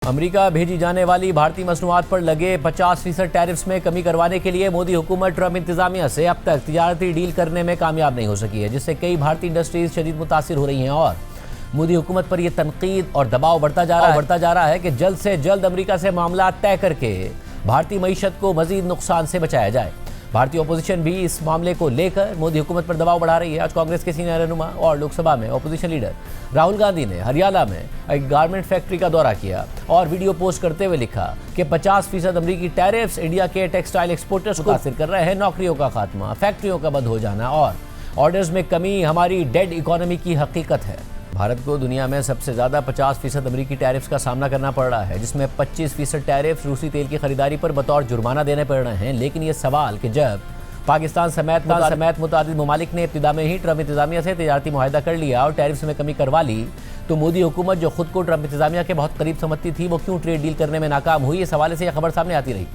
America भेजी जाने वाली भारतीय मसनूआत पर लगे 50% टैरिफ्स में कमी करवाने के लिए मोदी हुकूमत ट्रंप इंतजामिया से अब तक तिजारती डील करने में कामयाब नहीं हो सकी है, जिससे कई भारतीय इंडस्ट्रीज शदीद मुतासिर हो रही हैं और मोदी हुकूमत पर यह तनकीद और दबाव बढ़ता जा रहा है कि जल्द से जल्द अमेरिका से मामला तय करके भारतीय मईशत को मजीद नुकसान से बचाया जाए। भारतीय अपोजिशन भी इस मामले को लेकर मोदी हुकूमत पर दबाव बढ़ा रही है। आज कांग्रेस के सीनियर रहनुमा और लोकसभा में अपोजिशन लीडर राहुल गांधी ने हरियाणा में एक गारमेंट फैक्ट्री का दौरा किया और वीडियो पोस्ट करते हुए लिखा कि 50% अमरीकी टैरिफ्स इंडिया के टेक्सटाइल एक्सपोर्टर्स को मुतासिर कर रहे हैं। नौकरियों का खात्मा, फैक्ट्रियों का बंद हो जाना और ऑर्डर्स में कमी हमारी डेड इकोनॉमी की हकीकत है। भारत को दुनिया में सबसे ज़्यादा 50% अमरीकी टैरिफ्स का सामना करना पड़ रहा है, जिसमें 25% टैरिफ्स रूसी तेल की खरीदारी पर बतौर जुर्माना देने पड़ रहे हैं। लेकिन ये सवाल कि जब पाकिस्तान समेत मुतादिद ममालिक ने इब्तिदा में ही ट्रंप इंतजामिया से तिजारती मुआहदा कर लिया और टैरिफ्स में कमी करवा ली, तो मोदी हुकूमत जो खुद को ट्रंप इंतजामिया के बहुत करीब समझती थी, वो क्यों ट्रेड डील करने में नाकाम हुई। इस हवाले से यह खबर सामने आती रही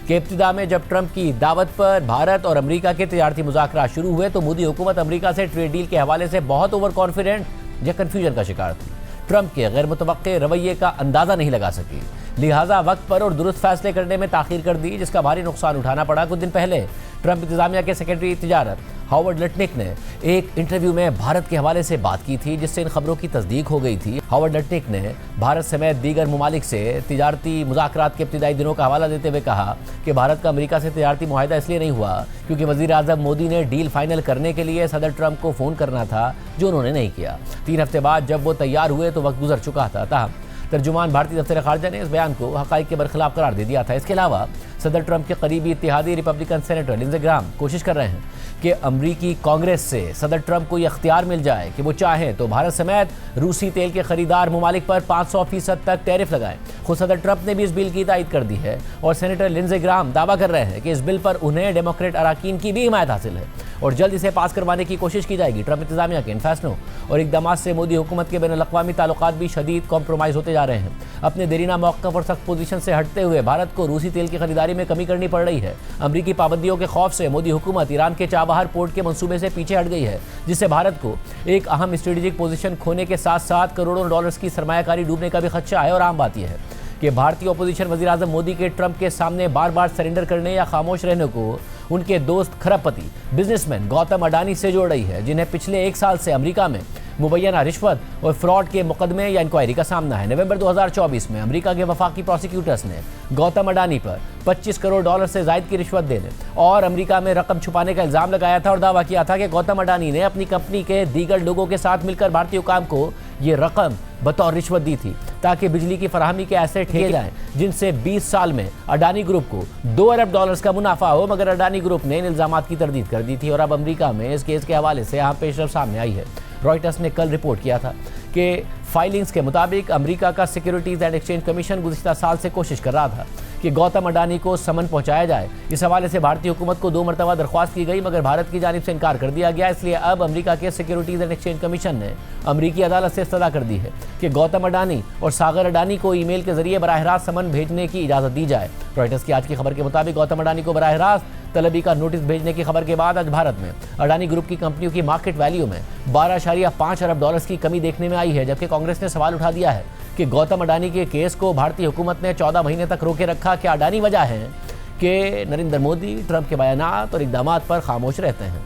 कि इब्तिदा में जब ट्रंप की दावत पर भारत और अमेरिका के तिजारती मुज़ाकरात शुरू हुए तो मोदी हुकूमत अमेरिका से ट्रेड डील के हवाले से बहुत ओवर कॉन्फिडेंट या कन्फ्यूजन का शिकार थी। ट्रंप के गैर मुतवक्के रवैये का अंदाज़ा नहीं लगा सकी, लिहाजा वक्त पर और दुरुस्त फैसले करने में ताखीर कर दी, जिसका भारी नुकसान उठाना पड़ा। कुछ दिन पहले ट्रंप इंतजामिया के सेक्रेटरी तिजारत हॉवर्ड लटनिक ने एक इंटरव्यू में भारत के हवाले से बात की थी, जिससे इन खबरों की तस्दीक हो गई थी। हॉवर्ड लटनिक ने भारत समेत दीगर ममालिक से तिजारती मुज़ाकरात के इब्तिदाई दिनों का हवाला देते हुए कहा कि भारत का अमेरिका से तिजारती मुआहदा इसलिए नहीं हुआ क्योंकि वज़ीर आज़म मोदी ने डील फाइनल करने के लिए सदर ट्रंप को फ़ोन करना था, जो उन्होंने नहीं किया। 3 हफ्ते बाद जब वो तैयार हुए तो वक्त गुजर चुका था। ताहम तर्जुमान भारतीय दफ्तर खारजा ने इस बयान को हक़ाइक़ के बरखिलाफ़ करार दे दिया था। इसके अलावा सदर ट्रंप के करीबी इत्तेहादी रिपब्लिकन सेनेटर लिंडसे ग्राहम कोशिश कर रहे हैं कि अमरीकी कांग्रेस से सदर ट्रंप को यह अख्तियार मिल जाए कि वो चाहें तो भारत समेत रूसी तेल के खरीदार ममालिक पर 500% तक टैरिफ लगाएं। खुद सदर ट्रंप ने भी इस बिल की तायद कर दी है और सेनेटर लिंडसे ग्राहम दावा कर रहे हैं कि इस बिल पर उन्हें डेमोक्रेट अराकीन की भी हिमायत हासिल है और जल्द इसे पास करवाने की कोशिश की जाएगी। ट्रंप इंतजामिया के इन फैसलों और इकदाम से मोदी हुकूमत के बैनुल-अक़वामी ताल्लुकात भी शदीद कॉम्प्रोमाइज़ होते जा रहे हैं। अपने देरीना मौक़िफ़ और सख्त पोजीशन से हटते हुए भारत को रूसी तेल की खरीदारी में कमी करनी पड़ रही है। अमरीकी पाबंदियों के खौफ से मोदी हुकूमत ईरान के चाबहार पोर्ट के मंसूबे से पीछे हट गई है, जिससे भारत को एक अहम स्ट्रेटेजिक पोजीशन खोने के साथ साथ करोड़ों डॉलर्स की सरमायाकारी डूबने का भी खदशा है। और आम बात यह है कि भारतीय अपोजिशन वज़ीर आज़म मोदी के ट्रंप के सामने बार बार सरेंडर करने या खामोश रहने को उनके दोस्त खरबपति बिजनेसमैन गौतम अडानी से जोड़ रही है, जिन्हें पिछले 1 साल से अमेरिका में मुबैना रिश्वत और फ्रॉड के मुकदमे या इंक्वायरी का सामना है। नवंबर 2024 में अमेरिका के वफाकी प्रोसिक्यूटर्स ने गौतम अडानी पर 25 करोड़ डॉलर से ज़ायद की रिश्वत देने और अमेरिका में रकम छुपाने का इल्ज़ाम लगाया था और दावा किया था कि गौतम अडानी ने अपनी कंपनी के दीगर लोगों के साथ मिलकर भारतीय हुकाम को ये रकम बतौर रिश्वत दी थी ताकि बिजली की फराहमी के ऐसे ठेके जाएं जिनसे 20 साल में अडानी ग्रुप को 2 अरब डॉलर्स का मुनाफा हो, मगर अडानी ग्रुप ने इन इल्ज़ामात की तरदीद कर दी थी और अब अमेरिका में इस केस के हवाले से यहाँ पेशरफ सामने आई है। रॉयटर्स ने कल रिपोर्ट किया था कि फाइलिंग्स के मुताबिक अमेरिका का सिक्योरिटीज़ एंड एक्सचेंज कमीशन गुज़िश्ता साल से कोशिश कर रहा था कि गौतम अडानी को समन पहुंचाया जाए। इस हवाले से भारतीय हुकूमत को 2 मरतबा दरख्वास्त की गई, मगर भारत की जानिब से इनकार कर दिया गया। इसलिए अब अमेरिका के सिक्योरिटीज़ एंड एक्सचेंज कमीशन ने अमेरिकी अदालत से इस्तदा कर दी है कि गौतम अडानी और सागर अडानी को ईमेल के जरिए बराह रास्त समन भेजने की इजाज़त दी जाए। रॉयटर्स की आज की खबर के मुताबिक गौतम अडानी को बराह रास्त तलबी का नोटिस भेजने की खबर के बाद आज भारत में अडानी ग्रुप की कंपनियों की मार्केट वैल्यू में 12.5 अरब डॉलर्स की कमी देखने में आई है। जबकि कांग्रेस ने सवाल उठा दिया है कि गौतम अडानी के केस को भारतीय हुकूमत ने 14 महीने तक रोके रखा। क्या अडानी वजह है कि नरेंद्र मोदी ट्रंप के बयानात और इकदामात पर खामोश रहते हैं?